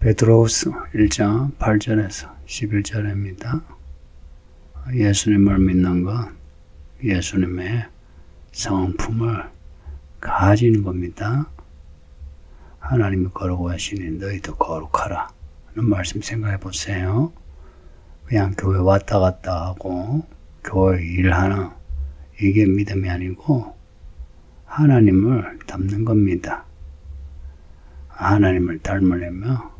베드로후서 1장 8절에서 11절입니다. 예수님을 믿는 건 예수님의 성품을 가지는 겁니다. 하나님이 거룩하시니 너희도 거룩하라 하는 말씀 생각해 보세요. 그냥 교회 왔다 갔다 하고 교회 일하는 이게 믿음이 아니고 하나님을 닮는 겁니다. 하나님을 닮으려면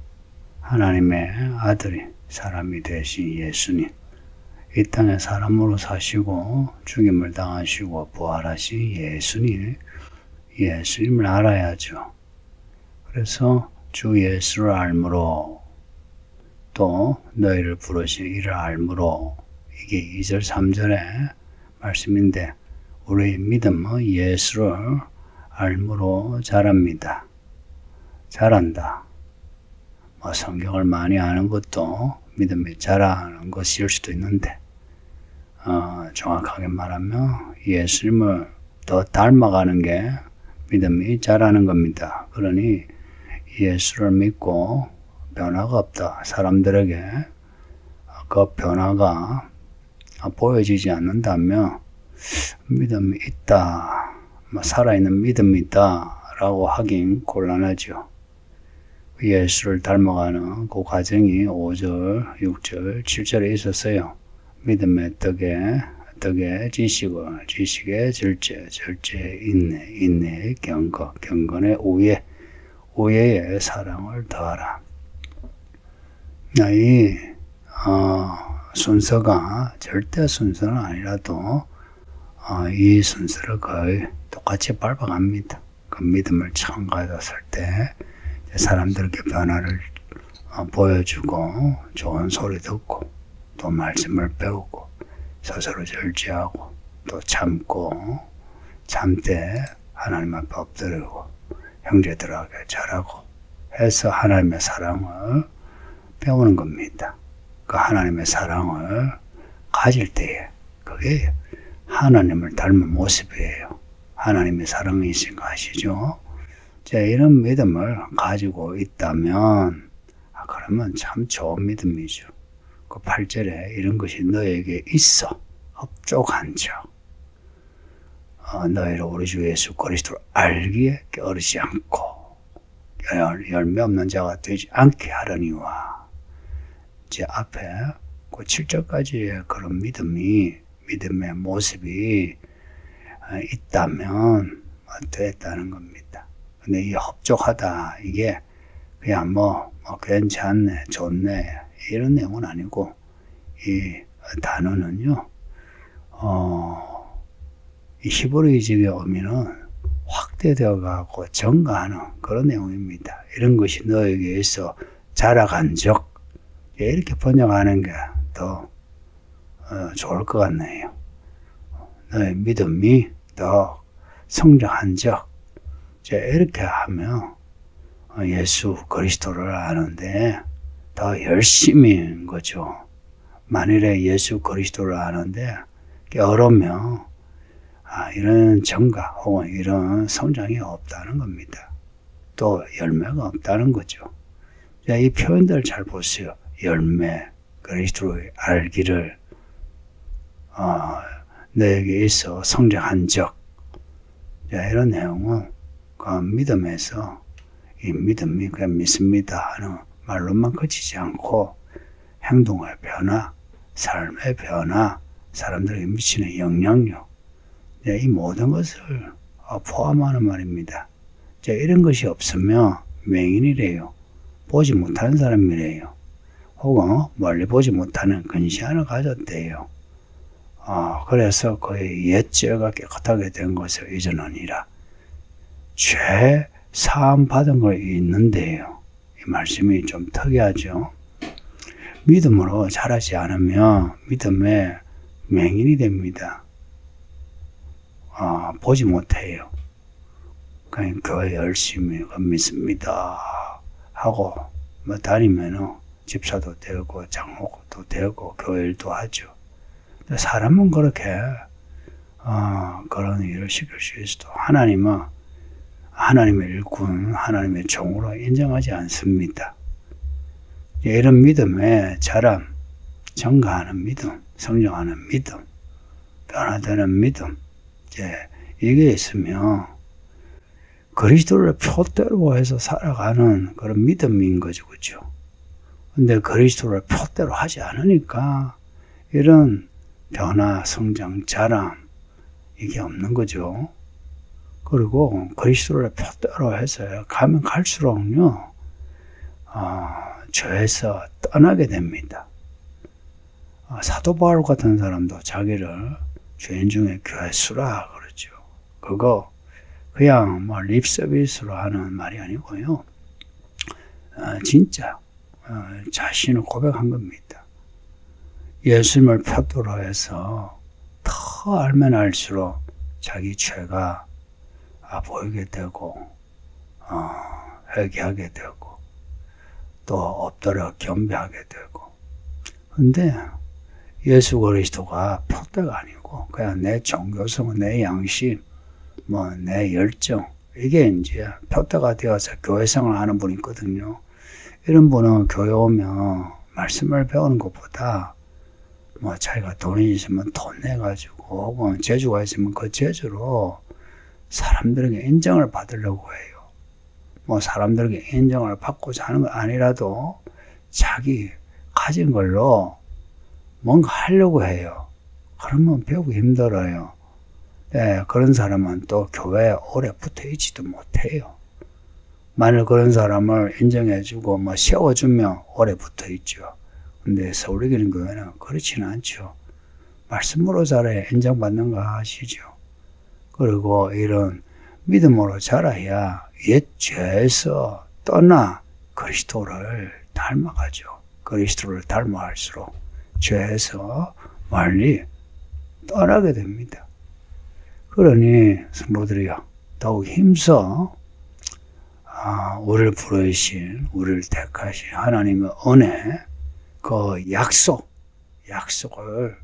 하나님의 아들이 사람이 되신 예수님, 이 땅에 사람으로 사시고 죽임을 당하시고 부활하신 예수님을 알아야죠. 그래서 주 예수를 알므로 또 너희를 부르신 이를 알므로, 이게 2절 3절의 말씀인데 우리의 믿음은 예수를 알므로 자랍니다. 자란다. 성경을 많이 아는 것도 믿음이 자라는 것일 수도 있는데 정확하게 말하면 예수님을 더 닮아가는 게 믿음이 자라는 겁니다. 그러니 예수를 믿고 변화가 없다. 사람들에게 그 변화가 보여지지 않는다면 믿음이 있다, 살아있는 믿음이 있다 라고 하긴 곤란하죠. 예수를 닮아가는 그 과정이 5절, 6절, 7절에 있었어요. 믿음의 떡에 지식을, 지식의 절제, 절제의 인내, 인내의 경거, 경건의 우애, 우애의 사랑을 더하라. 이 순서가 절대 순서는 아니라도 이 순서를 거의 똑같이 밟아갑니다. 그 믿음을 처음 가졌을 때 사람들에게 변화를 보여주고 좋은 소리 듣고 또 말씀을 배우고 스스로 절제하고 또 참고 참되 하나님 앞에 엎드리고 형제들에게 잘하고 해서 하나님의 사랑을 배우는 겁니다. 그 하나님의 사랑을 가질 때에 그게 하나님을 닮은 모습이에요. 하나님의 사랑이신 거 아시죠? 자, 이런 믿음을 가지고 있다면 그러면 참 좋은 믿음이죠. 그 8절에 이런 것이 너에게 있어 흡족한 적 너희를 우리 주 예수 그리스도를 알기에 게으르지 않고 열매 없는 자가 되지 않게 하려니와. 제 앞에 그 7절까지의 그런 믿음의 모습이 있다면 됐다는 겁니다. 근데 이 흡족하다, 이게 그냥 괜찮네, 좋네 이런 내용은 아니고, 이 단어는요 이 히브리적의 의미는 확대되어 가고 증가하는 그런 내용입니다. 이런 것이 너에게 있어 자라간 적, 이렇게 번역하는 게 더 좋을 것 같네요. 너의 믿음이 더 성장한 적, 이렇게 하면 예수 그리스도를 아는데 더 열심인 거죠. 만일에 예수 그리스도를 아는데 게으르면 이런 증가 혹은 이런 성장이 없다는 겁니다. 또 열매가 없다는 거죠. 자, 이 표현들 잘 보세요. 열매, 그리스도의 알기를, 너에게 있어 성장한 적. 자, 이런 내용은 그 믿음에서 이 믿음이 그냥 믿습니다 하는 말로만 그치지 않고 행동의 변화, 삶의 변화, 사람들에게 미치는 영향력, 이 모든 것을 포함하는 말입니다. 자, 이런 것이 없으면 맹인이래요. 보지 못하는 사람이래요. 혹은 멀리 보지 못하는 근시안을 가졌대요. 그래서 그의 옛죄가 깨끗하게 된 것을 잊어놓으니라. 죄 사함 받은 걸 잊는데요. 이 말씀이 좀 특이하죠. 믿음으로 자라지 않으면 믿음의 맹인이 됩니다. 보지 못해요. 그냥 교회 열심히 믿습니다 하고 다니면은 집사도 되고 장로도 되고 교회 일도 하죠. 사람은 그렇게 그런 일을 시킬 수 있어도 하나님은 하나님의 일꾼, 하나님의 종으로 인정하지 않습니다. 이런 믿음에 자람, 증가하는 믿음, 성장하는 믿음, 변화되는 믿음, 이게 있으면 그리스도를 표대로 해서 살아가는 그런 믿음인 거죠, 그렇죠? 근데 그리스도를 표대로 하지 않으니까 이런 변화, 성장, 자람 이게 없는 거죠. 그리고 그리스도를 표대로 해서 가면 갈수록요, 죄에서 떠나게 됩니다. 사도 바울 같은 사람도 자기를 죄인 중에 괴수라 그러죠. 그거 그냥 뭐 립서비스로 하는 말이 아니고요. 진짜 자신을 고백한 겁니다. 예수님을 표대로 해서 더 알면 알수록 자기 죄가 보이게 되고 회개하게 되고 또 엎드려 겸비하게 되고. 근데 예수 그리스도가 표대가 아니고 그냥 내 종교성, 내 양심, 뭐 내 열정 이게 이제 표대가 되어서 교회생활을 하는 분이 있거든요. 이런 분은 교회 오면 말씀을 배우는 것보다 뭐 자기가 돈이 있으면 돈 내가지고 혹은 재주가 있으면 그 재주로 사람들에게 인정을 받으려고 해요. 뭐 사람들에게 인정을 받고자 하는 건 아니라도 자기 가진 걸로 뭔가 하려고 해요. 그러면 배우기 힘들어요. 네, 그런 사람은 또 교회에 오래 붙어 있지도 못해요. 만일 그런 사람을 인정해주고 뭐 세워주면 오래 붙어 있죠. 근데 서울이기는 교회는 그렇지는 않죠. 말씀으로 자라야 인정받는 거 아시죠? 그리고 이런 믿음으로 자라야 옛 죄에서 떠나 그리스도를 닮아가죠. 그리스도를 닮아갈수록 죄에서 멀리 떠나게 됩니다. 그러니 성도들이여 더욱 힘써 우리를 부르신, 우리를 택하신 하나님의 은혜, 그 약속을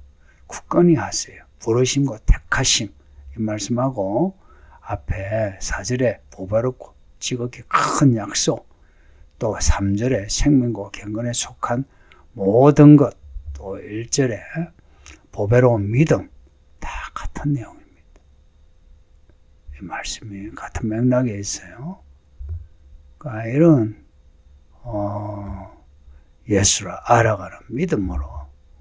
굳건히 하세요. 부르심과 택하심 이 말씀하고 앞에 4절에 보배롭고 지극히 큰 약속, 또 3절에 생명과 경건에 속한 모든 것, 또 1절에 보배로운 믿음 다 같은 내용입니다. 이 말씀이 같은 맥락에 있어요. 그러니까 이런 예수를 알아가는 믿음으로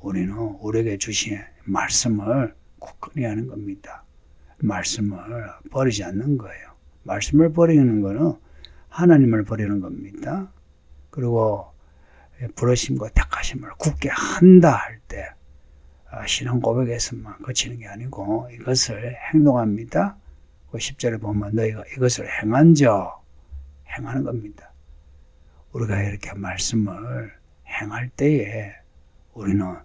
우리는 우리에게 주신 말씀을 굳건히 하는 겁니다. 말씀을 버리지 않는 거예요. 말씀을 버리는 거는 하나님을 버리는 겁니다. 그리고 부르심과 택하심을 굳게 한다 할 때 신앙 고백에서만 그치는 게 아니고 이것을 행동합니다. 10절에 보면 너희가 이것을 행한저 행하는 겁니다. 우리가 이렇게 말씀을 행할 때에 우리는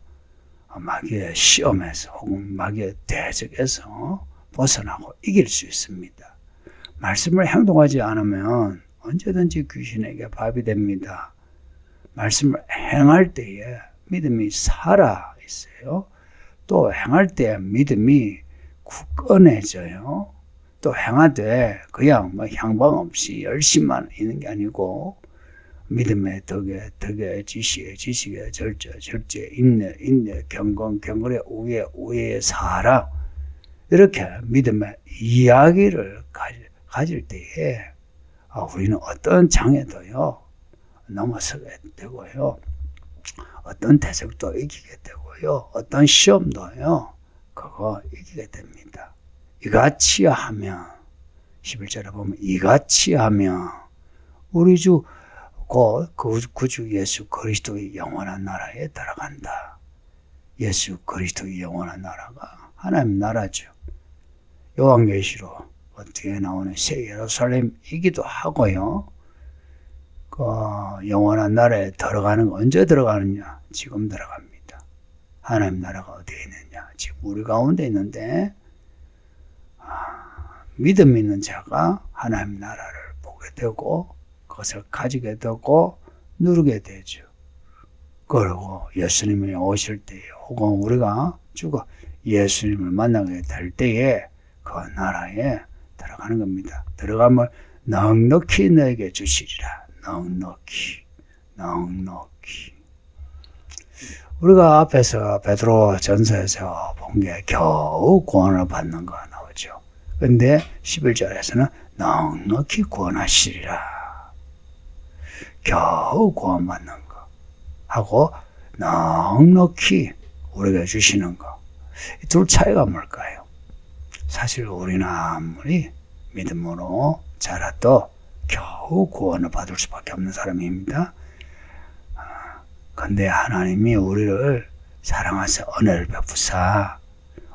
마귀의 시험에서 혹은 마귀의 대적에서 벗어나고 이길 수 있습니다. 말씀을 행동하지 않으면 언제든지 귀신에게 밥이 됩니다. 말씀을 행할 때에 믿음이 살아 있어요. 또 행할 때 믿음이 굳건해져요. 또 행하되 그냥 뭐 향방 없이 열심만 있는 게 아니고 믿음의 덕에 지식에 절제 인내 경건의 우애의 사랑 이렇게 믿음의 이야기를 가질 때에 우리는 어떤 장애도요 넘어서게 되고요, 어떤 대적도 이기게 되고요, 어떤 시험도요 그거 이기게 됩니다. 이같이 하면 11절에 보면 이같이 하면 우리 주 곧 구주 예수 그리스도의 영원한 나라에 들어간다. 예수 그리스도의 영원한 나라가 하나님 나라죠. 요한계시록 뒤에 나오는 새 예루살렘이기도 하고요. 그 영원한 나라에 들어가는 거 언제 들어가느냐? 지금 들어갑니다. 하나님 나라가 어디에 있느냐? 지금 우리 가운데 있는데 믿음 있는 자가 하나님 나라를 보게 되고 그것을 가지게 되고 누리게 되죠. 그리고 예수님이 오실 때에 혹은 우리가 죽어 예수님을 만나게 될 때에 그 나라에 들어가는 겁니다. 들어가면 넉넉히 너에게 주시리라. 넉넉히. 우리가 앞에서 베드로 전서에서 본 게 겨우 구원을 받는 거 나오죠. 근데 11절에서는 넉넉히 구원하시리라. 겨우 구원받는 거 하고 넉넉히 우리가 주시는 거. 이 둘 차이가 뭘까요? 사실 우리는 아무리 믿음으로 자라도 겨우 구원을 받을 수밖에 없는 사람입니다. 근데 하나님이 우리를 사랑하셔 은혜를 베푸사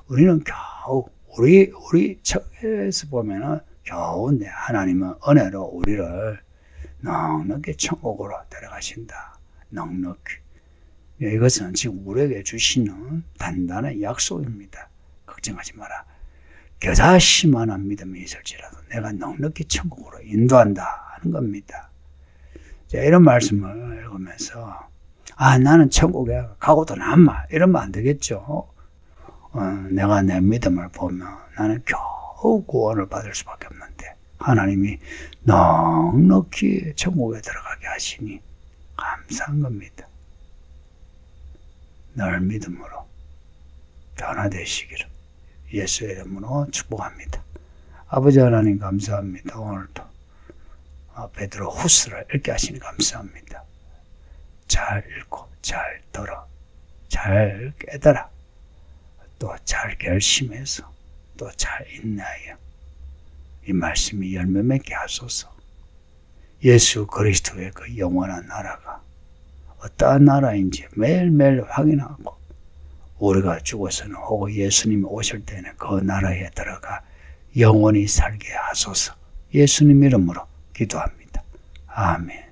우리는 겨우 우리 책에서 보면은 겨우 하나님은 은혜로 우리를 넉넉히 천국으로 데려가신다. 넉넉히. 이것은 지금 우리에게 주시는 단단한 약속입니다. 걱정하지 마라. 겨자씨만한 믿음이 있을지라도 내가 넉넉히 천국으로 인도한다 하는 겁니다. 자, 이런 말씀을 읽으면서 나는 천국에 가고도 남아 이러면 안 되겠죠. 내가 내 믿음을 보면 나는 겨우 구원을 받을 수밖에 없는데 하나님이 넉넉히 천국에 들어가게 하시니 감사한 겁니다. 늘 믿음으로 변화되시기를 예수의 이름으로 축복합니다. 아버지 하나님 감사합니다. 오늘도 베드로 후스를 읽게 하시니 감사합니다. 잘 읽고 잘 들어 잘 깨달아 또 잘 결심해서 또 잘 인내하여 이 말씀이 열매 맺게 하소서. 예수 그리스도의 그 영원한 나라가 어떠한 나라인지 매일매일 확인하고 우리가 죽어서는 혹은 예수님이 오실 때는 그 나라에 들어가 영원히 살게 하소서. 예수님 이름으로 기도합니다. 아멘.